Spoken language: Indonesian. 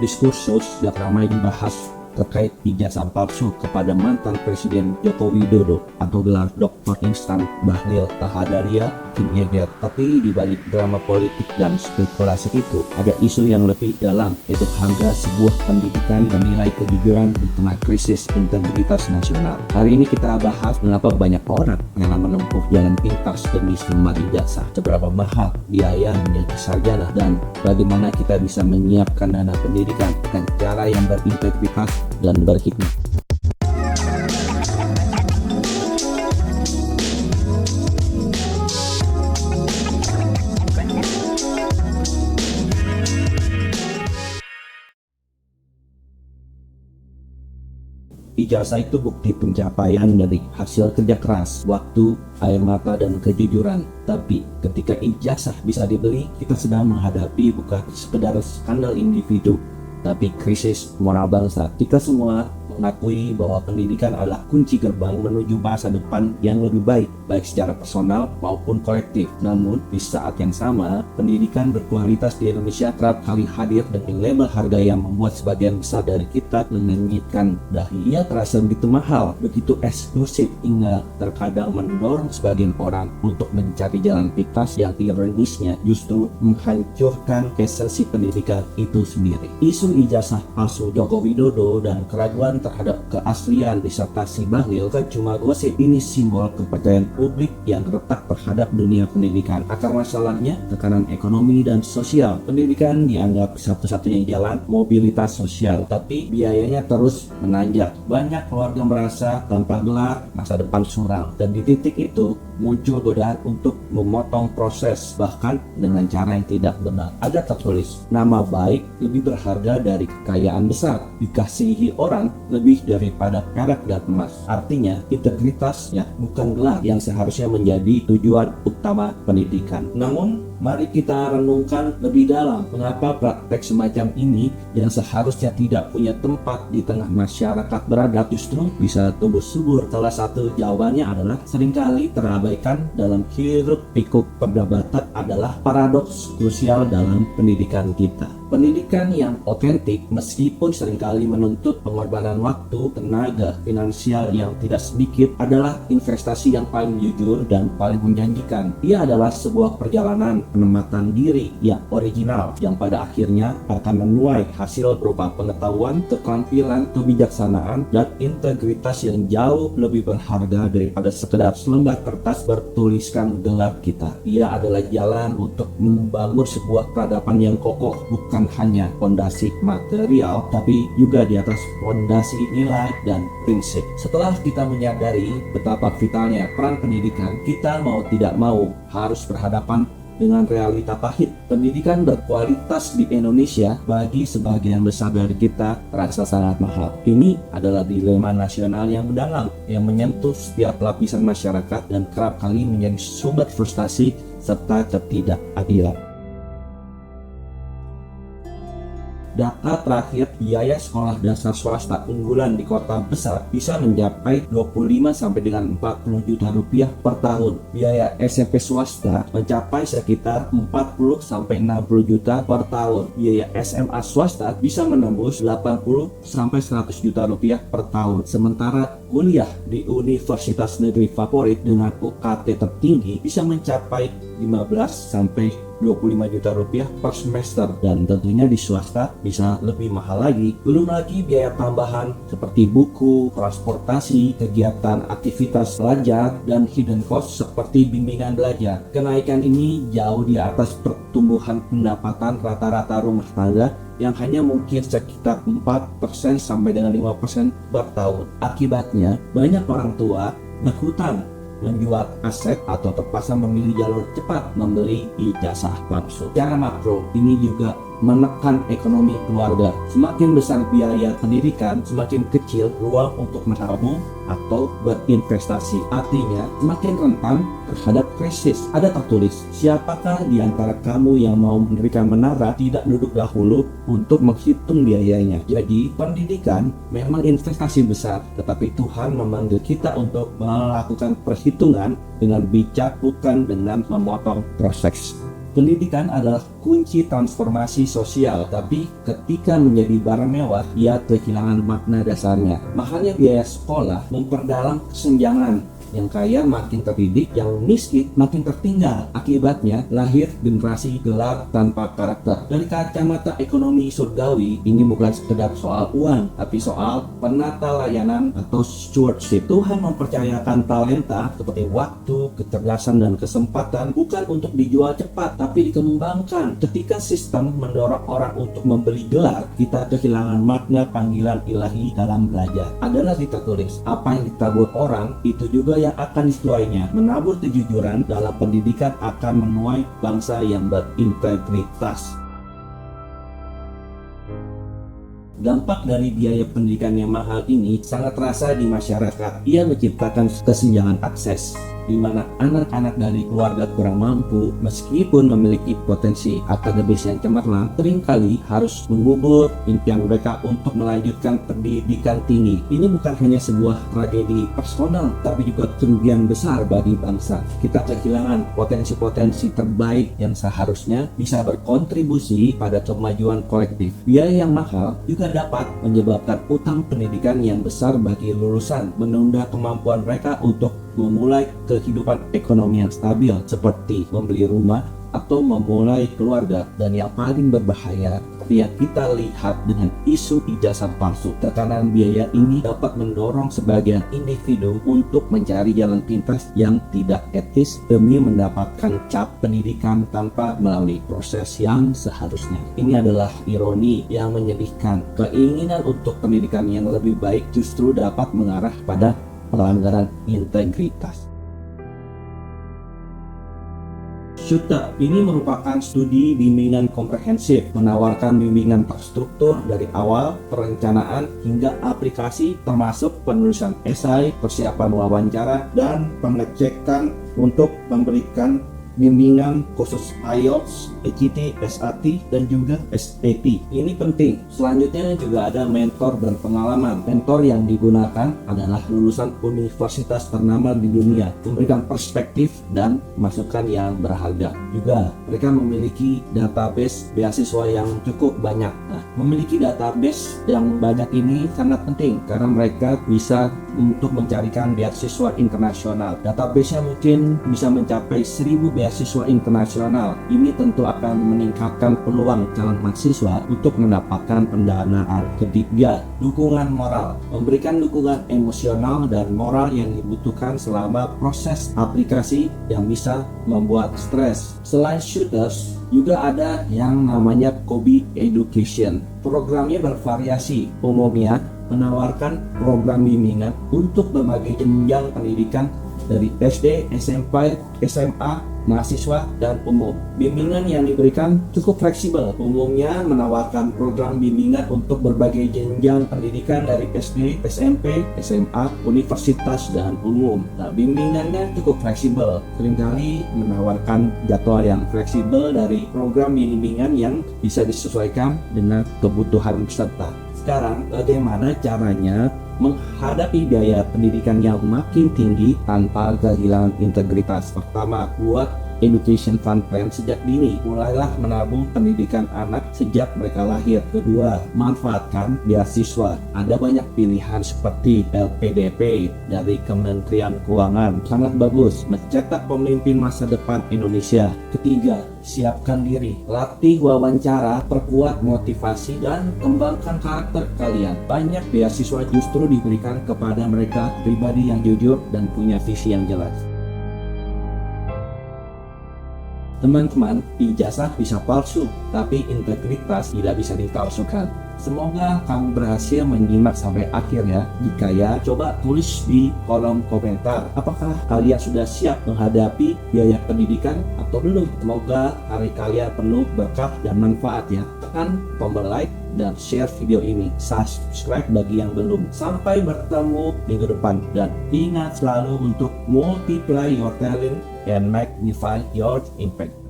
Diskursus yang ramai dibahas terkait ijazah palsu kepada mantan Presiden Joko Widodo atau gelar Dr. Instan Bahlil Lahadalia Siregar. Tapi di balik drama politik dan spekulasi itu ada isu yang lebih dalam, yaitu harga sebuah pendidikan dan nilai kejujuran di tengah krisis integritas nasional. Hari ini kita bahas mengapa banyak orang rela menempuh jalan pintas demi selembar ijazah, seberapa mahal biaya menjadi sarjana, dan bagaimana kita bisa menyiapkan dana pendidikan dengan cara yang berintegritas dan berhikmat. Ijazah itu bukti pencapaian dari hasil kerja keras, waktu, air mata, dan kejujuran. Tapi ketika ijazah bisa dibeli, kita sedang menghadapi bukan sekedar skandal individu, tapi krisis moral bangsa. Kita semua mengakui bahwa pendidikan adalah kunci gerbang menuju masa depan yang lebih baik, baik secara personal maupun kolektif. Namun, di saat yang sama, pendidikan berkualitas di Indonesia kerap kali hadir dengan label harga yang membuat sebagian besar dari kita meninggikan dahi. Ia terasa begitu mahal, begitu eksklusif, hingga terkadang mendorong sebagian orang untuk mencari jalan pintas yang ironisnya justru menghancurkan esensi pendidikan itu sendiri. Isu ijazah palsu Joko Widodo dan keraguan terhadap keaslian disertasi Bahlil kan cuma gosip. Ini simbol kepercayaan publik yang retak terhadap dunia pendidikan. Akar masalahnya tekanan ekonomi dan sosial. Pendidikan dianggap satu-satunya jalan mobilitas sosial, tapi biayanya terus menanjak. Banyak keluarga merasa tanpa gelar masa depan suram, dan di titik itu muncul godaan untuk memotong proses, bahkan dengan cara yang tidak benar. Ada tertulis, nama baik lebih berharga dari kekayaan besar, dikasihi orang lebih daripada perak dan emas. Artinya, integritas bukan gelar yang seharusnya menjadi tujuan utama pendidikan. Namun, mari kita renungkan lebih dalam mengapa praktek semacam ini yang seharusnya tidak punya tempat di tengah masyarakat beradab justru bisa tumbuh subur. Salah satu jawabannya adalah seringkali terabaikan dalam hiruk pikuk perdebatan adalah paradoks krusial dalam pendidikan kita. Pendidikan yang otentik meskipun seringkali menuntut pengorbanan waktu, tenaga, finansial yang tidak sedikit adalah investasi yang paling jujur dan paling menjanjikan. Ia adalah sebuah perjalanan penempatan diri yang original yang pada akhirnya akan menuai hasil berupa pengetahuan, keterampilan, kebijaksanaan, dan integritas yang jauh lebih berharga daripada sekedar selembar kertas bertuliskan gelar kita. Ia adalah jalan untuk membangun sebuah peradaban yang kokoh, bukan hanya fondasi material tapi juga di atas fondasi nilai dan prinsip. Setelah kita menyadari betapa vitalnya peran pendidikan, kita mau tidak mau harus berhadapan dengan realita pahit. Pendidikan berkualitas di Indonesia bagi sebagian besar dari kita terasa sangat mahal. Ini adalah dilema nasional yang mendalam yang menyentuh setiap lapisan masyarakat dan kerap kali menjadi sumber frustasi serta ketidakadilan. Data terakhir biaya sekolah dasar swasta unggulan di kota besar bisa mencapai 25 sampai dengan 40 juta rupiah per tahun. Biaya SMP swasta mencapai sekitar 40 sampai 60 juta per tahun. Biaya SMA swasta bisa menembus 80 sampai 100 juta rupiah per tahun. Sementara kuliah di universitas negeri favorit dengan UKT tertinggi bisa mencapai 15 sampai 25 juta rupiah per semester, dan tentunya di swasta bisa lebih mahal lagi. Belum lagi biaya tambahan seperti buku, transportasi, kegiatan aktivitas belajar, dan hidden cost seperti bimbingan belajar. Kenaikan ini jauh di atas pertumbuhan pendapatan rata-rata rumah tangga yang hanya mungkin sekitar 4% sampai dengan 5% per tahun. Akibatnya, banyak orang tua berhutang, menjual aset, atau terpaksa memilih jalur cepat membeli ijazah palsu. Secara makro, ini juga menekan ekonomi keluarga. Semakin besar biaya pendidikan, semakin kecil ruang untuk menabung atau berinvestasi. Artinya, semakin rentan terhadap krisis. Ada tertulis, siapakah di antara kamu yang mau mendirikan menara tidak duduk dahulu untuk menghitung biayanya. Jadi, pendidikan memang investasi besar, tetapi Tuhan memanggil kita untuk melakukan perhitungan dengan bijak, bukan dengan memotong proses. Pendidikan adalah kunci transformasi sosial, tapi ketika menjadi barang mewah, ia kehilangan makna dasarnya. Mahalnya biaya sekolah memperdalam kesenjangan. Yang kaya makin terdidik, yang miskin makin tertinggal. Akibatnya lahir generasi gelap tanpa karakter. Dari kacamata ekonomi surgawi, ini bukan sekedar soal uang, tapi soal penata layanan atau stewardship. Tuhan mempercayakan talenta seperti waktu, kecerdasan, dan kesempatan bukan untuk dijual cepat, tapi dikembangkan. Ketika sistem mendorong orang untuk membeli gelar, kita kehilangan makna panggilan ilahi dalam belajar. Adalah tertulis, apa yang ditabur orang, itu juga yang akan dituainya. Menabur kejujuran dalam pendidikan akan menuai bangsa yang berintegritas. Dampak dari biaya pendidikan yang mahal ini sangat terasa di masyarakat. Ia menciptakan kesenjangan akses, di mana anak-anak dari keluarga kurang mampu, meskipun memiliki potensi akademis yang cemerlang, seringkali harus mengubur impian mereka untuk melanjutkan pendidikan tinggi. Ini bukan hanya sebuah tragedi personal, tapi juga kerugian besar bagi bangsa. Kita kehilangan potensi-potensi terbaik yang seharusnya bisa berkontribusi pada kemajuan kolektif. Biaya yang mahal juga dapat menyebabkan utang pendidikan yang besar bagi lulusan, menunda kemampuan mereka untuk memulai kehidupan ekonomi yang stabil seperti membeli rumah atau memulai keluarga. Dan yang paling berbahaya yang kita lihat dengan isu ijazah palsu. Tekanan biaya ini dapat mendorong sebagian individu untuk mencari jalan pintas yang tidak etis demi mendapatkan cap pendidikan tanpa melalui proses yang seharusnya. Ini adalah ironi yang menyedihkan. Keinginan untuk pendidikan yang lebih baik justru dapat mengarah pada pelanggaran integritas. Shutta ini merupakan studi bimbingan komprehensif, menawarkan bimbingan terstruktur dari awal perencanaan hingga aplikasi, termasuk penulisan esai, persiapan wawancara, dan pengecekan untuk memberikan bimbingan khusus IELTS, ECT, SAT, dan juga SAT. Ini penting. Selanjutnya juga ada mentor berpengalaman. Mentor yang digunakan adalah lulusan universitas ternama di dunia, memberikan perspektif dan masukan yang berharga. Juga mereka memiliki database beasiswa yang cukup banyak. Nah, memiliki database yang banyak ini sangat penting karena mereka bisa untuk mencarikan beasiswa internasional. Database-nya mungkin bisa mencapai 1000 beasiswa internasional. Ini tentu akan meningkatkan peluang calon mahasiswa untuk mendapatkan pendanaan. Ketiga, dukungan moral. Memberikan dukungan emosional dan moral yang dibutuhkan selama proses aplikasi yang bisa membuat stres. Selain shooters, juga ada yang namanya Kobe Education. Programnya bervariasi, umumnya menawarkan program bimbingan untuk berbagai jenjang pendidikan dari SD, SMP, SMA, mahasiswa, dan umum. Bimbingan yang diberikan cukup fleksibel, umumnya menawarkan program bimbingan untuk berbagai jenjang pendidikan dari SD, SMP, SMA, universitas, dan umum. Nah, bimbingannya cukup fleksibel, seringkali menawarkan jadwal yang fleksibel dari program bimbingan yang bisa disesuaikan dengan kebutuhan peserta. Sekarang, bagaimana caranya menghadapi biaya pendidikan yang makin tinggi tanpa kehilangan integritas? Pertama, buat education fund plan sejak dini. Mulailah menabung pendidikan anak sejak mereka lahir. Kedua, manfaatkan beasiswa. Ada banyak pilihan seperti LPDP dari Kementerian Keuangan. Sangat bagus, mencetak pemimpin masa depan Indonesia. Ketiga, siapkan diri. Latih wawancara, perkuat motivasi, dan kembangkan karakter kalian. Banyak beasiswa justru diberikan kepada mereka pribadi yang jujur dan punya visi yang jelas. Teman-teman, ijazah bisa palsu, tapi integritas tidak bisa dipalsukan. Semoga kamu berhasil menyimak sampai akhir ya. Jika ya, coba tulis di kolom komentar. Apakah kalian sudah siap menghadapi biaya pendidikan atau belum? Semoga hari kalian penuh berkah dan manfaat ya. Tekan tombol like dan share video ini. Subscribe bagi yang belum. Sampai bertemu minggu depan. Dan ingat selalu untuk multiply your talent and magnify your impact.